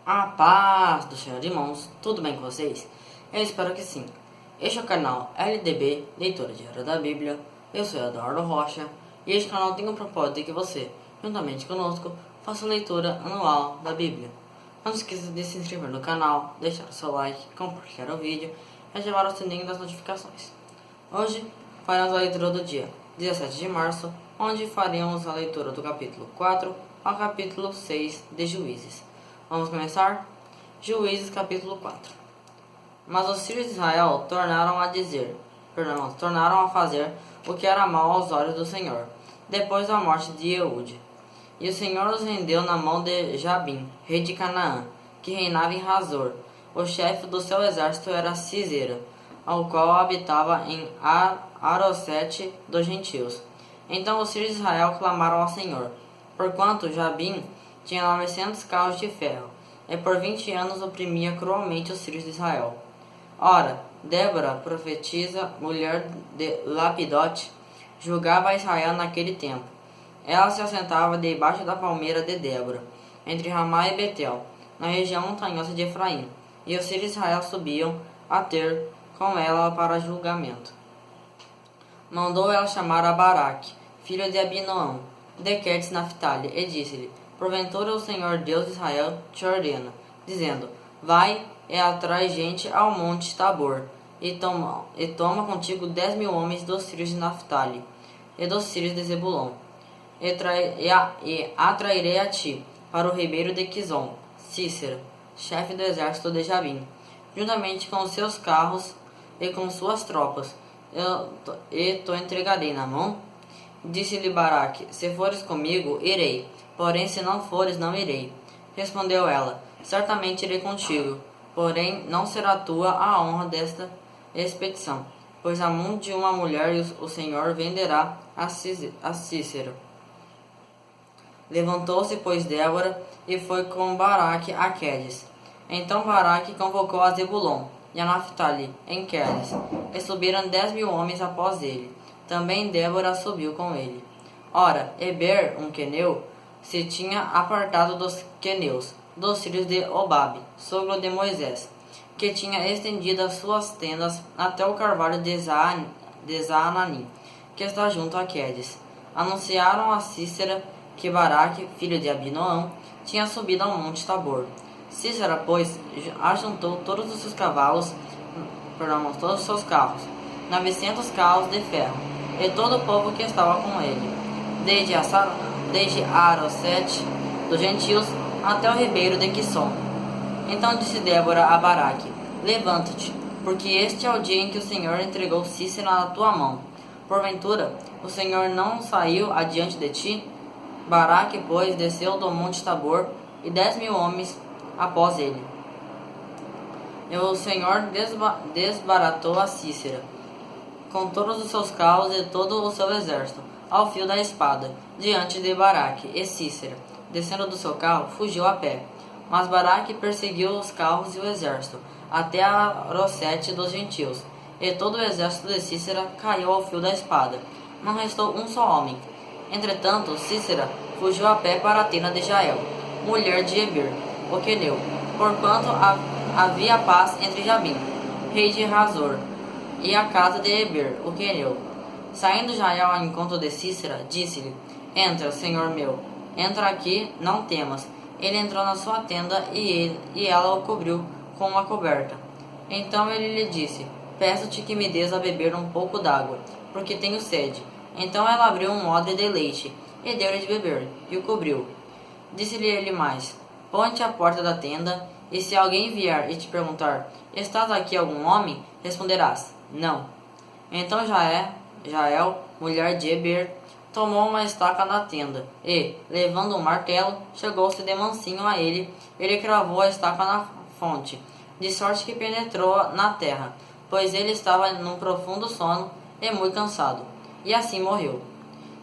A paz do Senhor, irmãos, tudo bem com vocês? Eu espero que sim. Este é o canal LDB, Leitura Diária da Bíblia. Eu sou Eduardo Rocha e este canal tem o propósito de que você, juntamente conosco, faça a leitura anual da Bíblia. Não se esqueça de se inscrever no canal, deixar o seu like, compartilhar o vídeo e ativar o sininho das notificações. Hoje faremos a leitura do dia 17 de março, onde faremos a leitura do capítulo 4 ao capítulo 6 de Juízes. Vamos começar? Juízes capítulo 4. Mas os filhos de Israel tornaram a fazer o que era mal aos olhos do Senhor, depois da morte de Eude. E o Senhor os rendeu na mão de Jabim, rei de Canaã, que reinava em Hazor. O chefe do seu exército era Sísera, ao qual habitava em Arosete dos gentios. Então os filhos de Israel clamaram ao Senhor, porquanto Jabim tinha 900 carros de ferro, e por 20 anos oprimia cruelmente os filhos de Israel. Ora, Débora, profetisa, mulher de Lapidote, julgava Israel naquele tempo. Ela se assentava debaixo da palmeira de Débora, entre Ramá e Betel, na região montanhosa de Efraim, e os filhos de Israel subiam a ter com ela para julgamento. Mandou ela chamar a Baraque, filho de Abinoão, de Quertes Naphtali, e disse-lhe: Porventura o Senhor Deus de Israel te ordena, dizendo: Vai e atrai gente ao monte Tabor, e toma contigo 10.000 homens dos filhos de Naphtali e dos filhos de Zebulon, e atrairei a ti para o ribeiro de Quizon, Sísera, chefe do exército de Jabim, juntamente com os seus carros e com suas tropas, e te entregarei na mão. Disse-lhe Baraque: Se fores comigo, irei, porém se não fores, não irei. Respondeu ela: Certamente irei contigo, porém não será tua a honra desta expedição, pois a mão de uma mulher o Senhor venderá a Sísera. Levantou-se, pois, Débora, e foi com Baraque a Quedes. Então Baraque convocou a Zebulon e a Naphtali em Quedes, e subiram 10.000 homens após ele. Também Débora subiu com ele. Ora, Eber, um queneu, se tinha apartado dos queneus, dos filhos de Obabe, sogro de Moisés, que tinha estendido as suas tendas até o carvalho de Zaananim, que está junto a Quedes. Anunciaram a Sísera que Baraque, filho de Abinoão, tinha subido ao monte Tabor. Sísera, pois, ajuntou todos os seus carros, 900 carros de ferro, e todo o povo que estava com ele, desde Arosete dos gentios até o ribeiro de Quizon. Então disse Débora a Baraque: Levanta-te, porque este é o dia em que o Senhor entregou Sísera na tua mão. Porventura, o Senhor não saiu adiante de ti? Baraque, pois, desceu do monte Tabor, e 10.000 homens após ele. E o Senhor desbaratou a Sísera, com todos os seus carros e todo o seu exército, ao fio da espada, diante de Baraque. E Sísera, descendo do seu carro, fugiu a pé. Mas Baraque perseguiu os carros e o exército, até a Arosete dos gentios, e todo o exército de Sísera caiu ao fio da espada. Não restou um só homem. Entretanto, Sísera fugiu a pé para a tenda de Jael, mulher de Eber, o queneu, porquanto havia paz entre Jabim, rei de Hazor, e a casa de Eber, o queneu. Saindo Jael ao encontro de Sísera, disse-lhe: Entra, senhor meu, entra aqui, não temas. Ele entrou na sua tenda e ela o cobriu com uma coberta. Então ele lhe disse: Peço-te que me des a beber um pouco d'água, porque tenho sede. Então ela abriu um odre de leite, e deu-lhe de beber, e o cobriu. Disse-lhe ele mais: Põe-te à porta da tenda, e se alguém vier e te perguntar: Estás aqui algum homem? Responderás: Não. Então Jael, mulher de Eber, tomou uma estaca da tenda, e, levando um martelo, chegou-se de mansinho a ele, ele cravou a estaca na fonte, de sorte que penetrou na terra, pois ele estava num profundo sono e muito cansado, e assim morreu.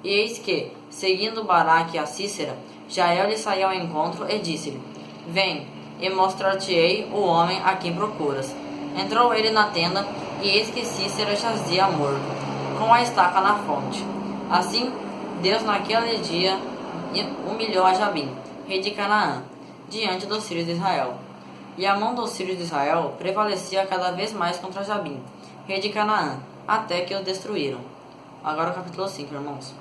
E eis que, seguindo Baraque a Sísera, Jael lhe saiu ao encontro e disse-lhe: Vem, e mostrar-te-ei o homem a quem procuras. Entrou ele na tenda, e eis que Sísera jazia morto, com a estaca na fonte. Assim, Deus naquele dia humilhou a Jabim, rei de Canaã, diante dos filhos de Israel. E a mão dos filhos de Israel prevalecia cada vez mais contra Jabim, rei de Canaã, até que os destruíram. Agora o capítulo 5, irmãos.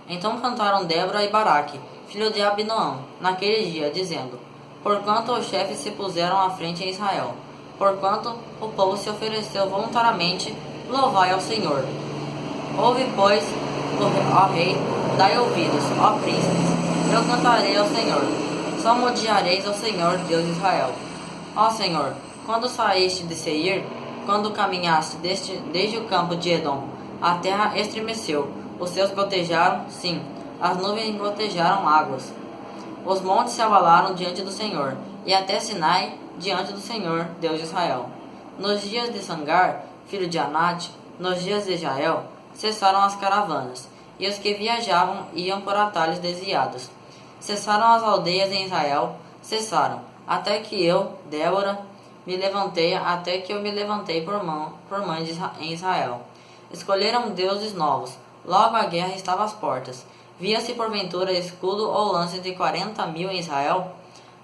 Então cantaram Débora e Baraque, filho de Abinoão, naquele dia, dizendo: Porquanto os chefes se puseram à frente em Israel, porquanto o povo se ofereceu voluntariamente, louvai ao Senhor. Ouve, pois, ó rei, dai ouvidos, ó príncipes, eu cantarei ao Senhor, salmodiareis ao Senhor, Deus de Israel. Ó Senhor, quando saíste de Seir, quando caminhaste desde o campo de Edom, a terra estremeceu, os céus gotejaram, sim, as nuvens gotejaram águas. Os montes se abalaram diante do Senhor, e até Sinai diante do Senhor, Deus de Israel. Nos dias de Sangar, filho de Anate, nos dias de Jael, cessaram as caravanas, e os que viajavam iam por atalhos desviados. Cessaram as aldeias em Israel, cessaram, até que eu, Débora, me levantei por mãe em Israel. Escolheram deuses novos, logo a guerra estava às portas. Via-se porventura escudo ou lance de 40.000 em Israel?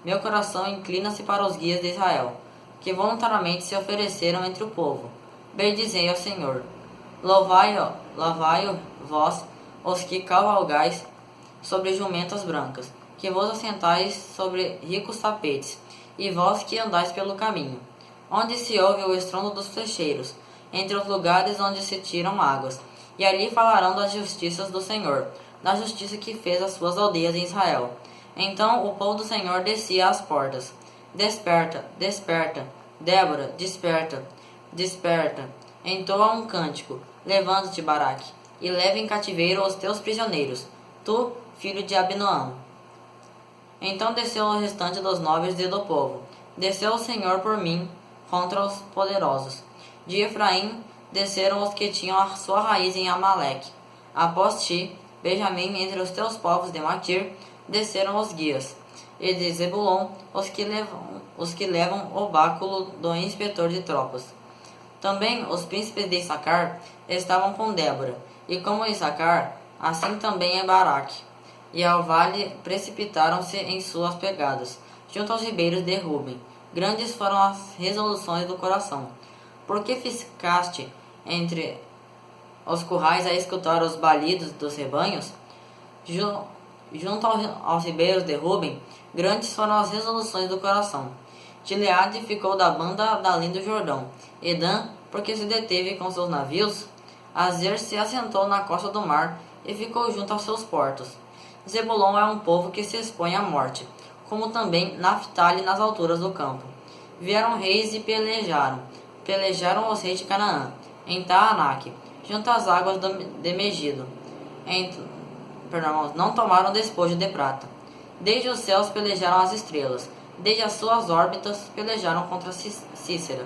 Meu coração inclina-se para os guias de Israel, que voluntariamente se ofereceram entre o povo. Bendizei ao Senhor. Louvai-o, vós, os que cavalgais sobre jumentas brancas, que vos assentais sobre ricos tapetes, e vós que andais pelo caminho, onde se ouve o estrondo dos flecheiros, entre os lugares onde se tiram águas, e ali falarão das justiças do Senhor, da justiça que fez as suas aldeias em Israel. Então o povo do Senhor descia às portas. Desperta, desperta, Débora, desperta, desperta. Entoa um cântico, levanta-te, Baraque, e leva em cativeiro os teus prisioneiros, tu, filho de Abinoão. Então desceu o restante dos nobres e do povo. Desceu o Senhor por mim contra os poderosos. De Efraim desceram os que tinham a sua raiz em Amaleque. Após ti, Benjamim, entre os teus povos de Matir, desceram os guias. E de Zebulon, os que levam o báculo do inspetor de tropas. Também os príncipes de Issacar estavam com Débora, e como Issacar, assim também é Baraque. E ao vale precipitaram-se em suas pegadas, junto aos ribeiros de Ruben. Grandes foram as resoluções do coração. Porque ficaste entre os currais a escutar os balidos dos rebanhos? Junto aos ribeiros de Ruben, grandes foram as resoluções do coração. Gileade ficou da banda da linha do Jordão. Edã, porque se deteve com seus navios. Azer se assentou na costa do mar e ficou junto aos seus portos. Zebulon é um povo que se expõe à morte, como também Naphtali nas alturas do campo. Vieram reis e pelejaram os reis de Canaã, em Taanaque, junto às águas de Megido. Não tomaram despojo de prata. Desde os céus pelejaram as estrelas, desde as suas órbitas pelejaram contra Cícera.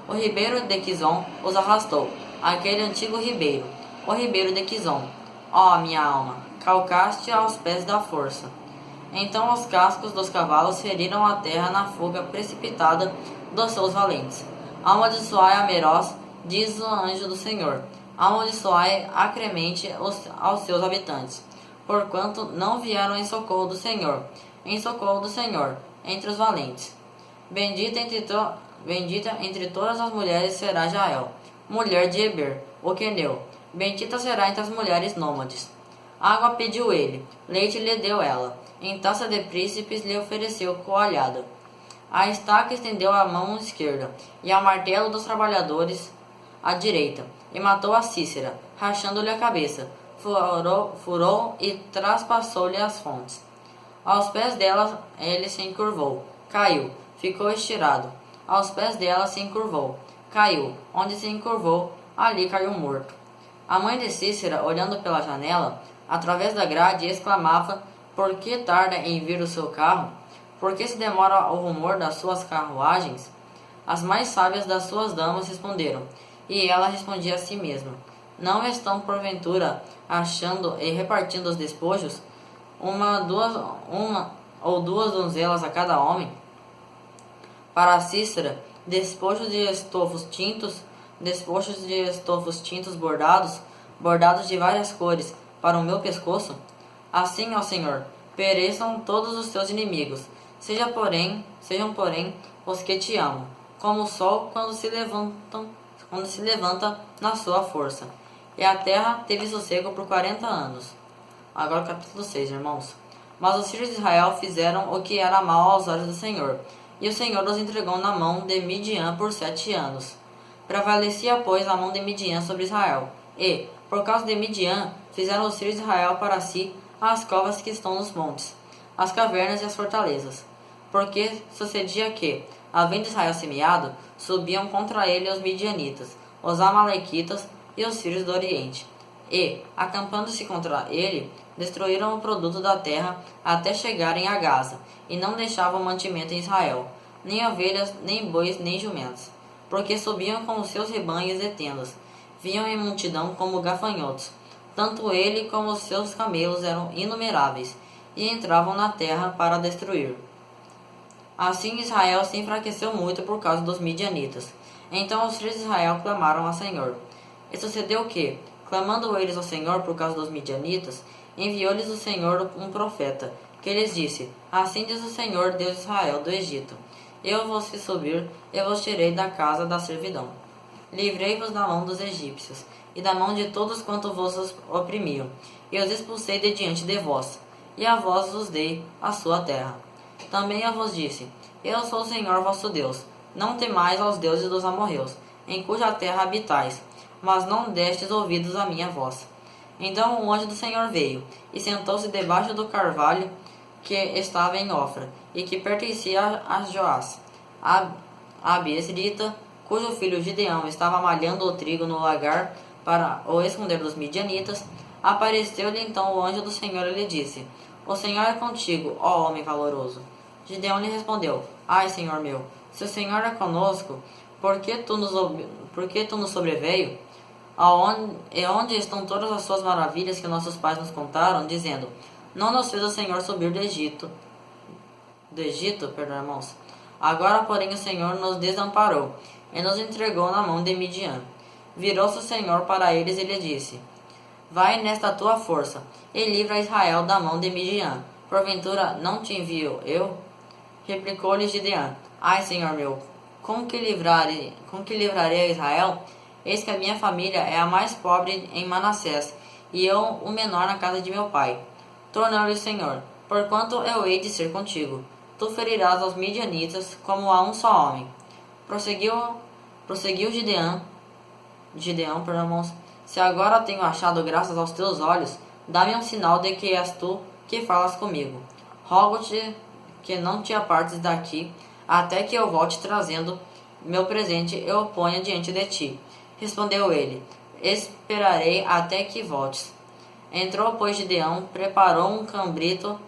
O ribeiro de Quizon os arrastou, aquele antigo ribeiro, o ribeiro de Quizon. Ó, minha alma, calcaste aos pés da força. Então os cascos dos cavalos feriram a terra na fuga precipitada dos seus valentes. Amaldiçoai a Meroz, diz o anjo do Senhor. Amaldiçoai acremente aos seus habitantes, porquanto não vieram em socorro do Senhor, entre os valentes. Bendita entre todas as mulheres será Jael, mulher de Eber, o queneu. Bendita será entre as mulheres nômades. Água pediu ele, leite lhe deu ela, em taça de príncipes lhe ofereceu coalhada. A estaca estendeu a mão esquerda, e ao martelo dos trabalhadores à direita, e matou a Cícera, rachando-lhe a cabeça, furou e traspassou-lhe as fontes. Aos pés dela ele se encurvou, caiu, ficou estirado. Aos pés dela se encurvou, caiu, onde se encurvou, ali caiu morto. A mãe de Cícera, olhando pela janela, através da grade, exclamava: por que tarda em vir o seu carro? Por que se demora o rumor das suas carruagens? As mais sábias das suas damas responderam, e ela respondia a si mesma: não estão porventura achando e repartindo os despojos, uma ou duas donzelas a cada homem? Para Cícera, despojos de estofos tintos bordados de várias cores, para o meu pescoço? Assim, ó Senhor, pereçam todos os teus inimigos. Sejam, porém, os que te amam, como o sol quando se levanta na sua força. E a terra teve sossego por 40 anos. Agora capítulo 6, irmãos. Mas os filhos de Israel fizeram o que era mal aos olhos do Senhor, e o Senhor os entregou na mão de Midian por 7 anos. Prevalecia, pois, a mão de Midian sobre Israel, e, por causa de Midian, fizeram os filhos de Israel para si as covas que estão nos montes, as cavernas e as fortalezas. Porque sucedia que, havendo Israel semeado, subiam contra ele os midianitas, os amalequitas e os filhos do Oriente. E, acampando-se contra ele, destruíram o produto da terra até chegarem a Gaza, e não deixavam mantimento em Israel, nem ovelhas, nem bois, nem jumentos, porque subiam com os seus rebanhos e tendas, vinham em multidão como gafanhotos. Tanto ele como os seus camelos eram inumeráveis, e entravam na terra para destruir. Assim Israel se enfraqueceu muito por causa dos midianitas. Então os filhos de Israel clamaram ao Senhor. E sucedeu que, clamando eles ao Senhor por causa dos midianitas, enviou-lhes o Senhor um profeta, que lhes disse: Assim diz o Senhor, Deus de Israel, do Egito: Eu vos fiz subir, e vos tirei da casa da servidão. Livrei-vos da mão dos egípcios, e da mão de todos quanto vos oprimiam, e os expulsei de diante de vós, e a vós vos dei a sua terra. Também eu vos disse: Eu sou o Senhor vosso Deus. Não temais aos deuses dos amorreus, em cuja terra habitais, mas não destes ouvidos à minha voz. Então o anjo do Senhor veio, e sentou-se debaixo do carvalho que estava em Ofra, e que pertencia a Joás, a Abiesrita, cujo filho Gideão estava malhando o trigo no lagar para o esconder dos midianitas. Apareceu-lhe então o anjo do Senhor e lhe disse: O Senhor é contigo, ó homem valoroso. Gideão lhe respondeu: Ai, Senhor meu, se o Senhor é conosco, por que tu nos sobreveio? Onde estão todas as suas maravilhas que nossos pais nos contaram, dizendo: Não nos fez o Senhor subir do Egito, perdão, irmãos. Agora, porém, o Senhor nos desamparou e nos entregou na mão de Midian. Virou-se o Senhor para eles e lhe disse: Vai nesta tua força, e livra Israel da mão de Midian. Porventura não te envio eu? Replicou-lhe Gideão: Ai, Senhor meu, com que livrarei a Israel? Eis que a minha família é a mais pobre em Manassés, e eu o menor na casa de meu pai. Tornou-lhe o Senhor: Porquanto eu hei de ser contigo, tu ferirás aos midianitas como a um só homem. Prosseguiu Gideão, irmãos: Se agora tenho achado graças aos teus olhos, dá-me um sinal de que és tu que falas comigo. Rogo-te que não te apartes daqui, até que eu volte trazendo meu presente e o ponha diante de ti. Respondeu ele: Esperarei até que voltes. Entrou, pois, Gideão, preparou um cabrito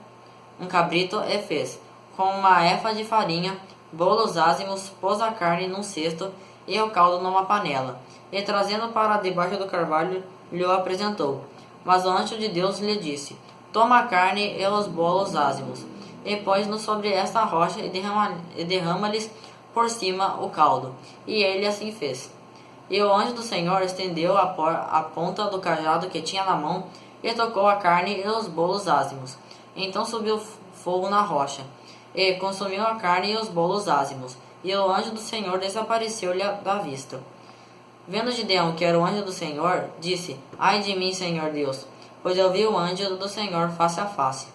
e fez, com uma efa de farinha, bolos ázimos, pôs a carne num cesto e o caldo numa panela, e trazendo para debaixo do carvalho, lhe o apresentou. Mas o anjo de Deus lhe disse: Toma a carne e os bolos ázimos, e põe-nos sobre esta rocha e derrama-lhes por cima o caldo. E ele assim fez. E o anjo do Senhor estendeu a ponta do cajado que tinha na mão, e tocou a carne e os bolos ázimos. Então subiu fogo na rocha, e consumiu a carne e os bolos ázimos, e o anjo do Senhor desapareceu-lhe da vista. Vendo Gideão que era o anjo do Senhor, disse: Ai de mim, Senhor Deus, pois eu vi o anjo do Senhor face a face.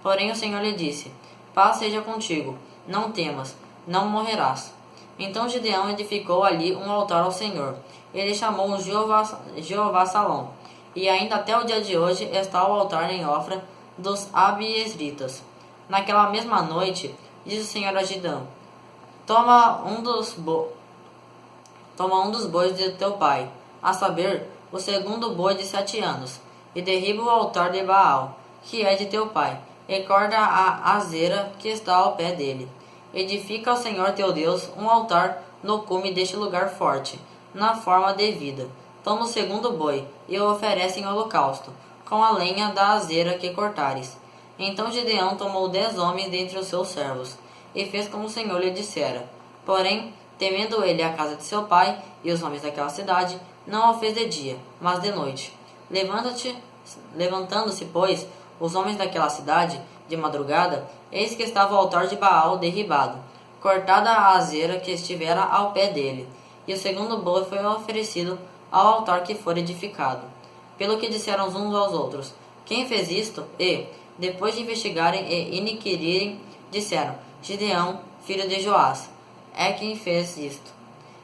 Porém o Senhor lhe disse: Paz seja contigo, não temas, não morrerás. Então Gideão edificou ali um altar ao Senhor. Ele chamou Jeová Salom. E ainda até o dia de hoje está o altar em Ofra dos Abiesritas. Naquela mesma noite, disse o Senhor a Gideão: Toma um dos bois de teu pai, a saber, o segundo boi de 7 anos, e derriba o altar de Baal, que é de teu pai, e corta a azera que está ao pé dele. Edifica ao Senhor teu Deus um altar no cume deste lugar forte, na forma devida. Toma o segundo boi, e o oferece em holocausto, com a lenha da azera que cortares. Então Gideão tomou 10 homens dentre os seus servos, e fez como o Senhor lhe dissera. Porém, temendo ele a casa de seu pai e os homens daquela cidade, não o fez de dia, mas de noite. Levantando-se, pois, os homens daquela cidade, de madrugada, eis que estava o altar de Baal derribado, cortada a azeira que estivera ao pé dele, e o segundo boi foi oferecido ao altar que fora edificado. Pelo que disseram uns aos outros: quem fez isto? E, depois de investigarem e inquirirem, disseram: Gideão, filho de Joás, é quem fez isto.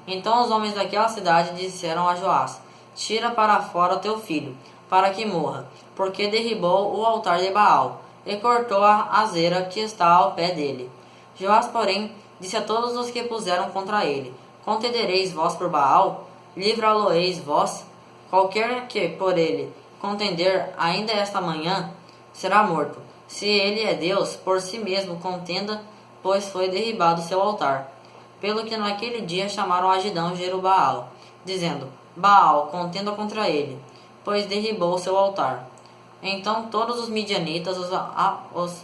Então os homens daquela cidade disseram a Joás: tira para fora teu filho, para que morra, porque derribou o altar de Baal, e cortou a azeira que está ao pé dele. Joás, porém, disse a todos os que puseram contra ele: contendereis vós por Baal? Livra-lo-eis vós? Qualquer que por ele contender ainda esta manhã, será morto. Se ele é Deus, por si mesmo contenda, pois foi derribado seu altar. Pelo que naquele dia chamaram a Gidão Jerubaal, dizendo: Baal, contenda contra ele, pois derribou seu altar. Então todos os midianitas, os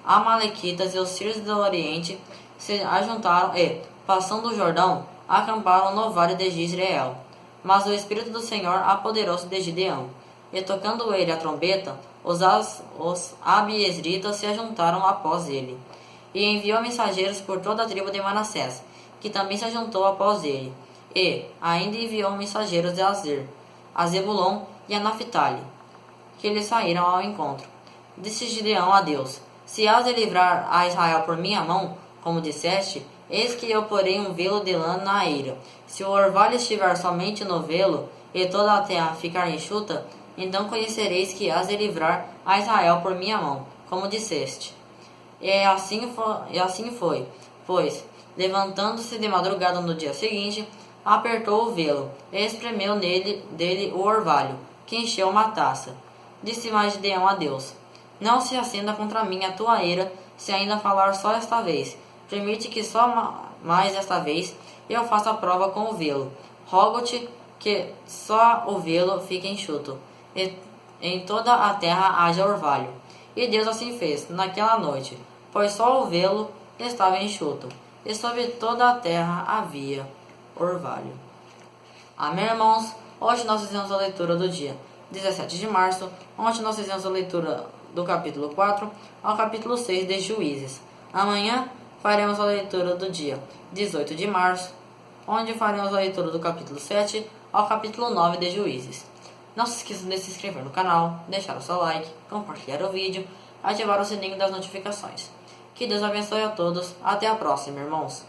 amalequitas e os sírios do oriente se ajuntaram e, passando o Jordão, acamparam no vale de Jezreel. Mas o Espírito do Senhor apoderou-se de Gideão, e tocando ele a trombeta, os abiesritas se ajuntaram após ele. E enviou mensageiros por toda a tribo de Manassés, que também se ajuntou após ele. E ainda enviou mensageiros de Azer, a Zebulon e a Naphtali, que lhe saíram ao encontro. Disse Gideão a Deus: se has de livrar a Israel por minha mão, como disseste, eis que eu porei um velo de lã na eira. Se o orvalho estiver somente no velo, e toda a terra ficar enxuta, então conhecereis que has de livrar a Israel por minha mão, como disseste. E assim foi, pois, levantando-se de madrugada no dia seguinte, apertou o velo, e espremeu dele o orvalho, que encheu uma taça. Disse mais Gideão a Deus: não se acenda contra mim a tua ira, se ainda falar só esta vez. Permite que só mais esta vez eu faça a prova com o velo. Rogo-te que só o velo fique enxuto, e em toda a terra haja orvalho. E Deus assim fez, naquela noite, pois só o velo estava enxuto, e sobre toda a terra havia orvalho. Amém, irmãos? Hoje nós fizemos a leitura do dia 17 de março, onde nós fizemos a leitura do capítulo 4 ao capítulo 6 de Juízes. Amanhã faremos a leitura do dia 18 de março, onde faremos a leitura do capítulo 7 ao capítulo 9 de Juízes. Não se esqueça de se inscrever no canal, deixar o seu like, compartilhar o vídeo, ativar o sininho das notificações. Que Deus abençoe a todos. Até a próxima, irmãos.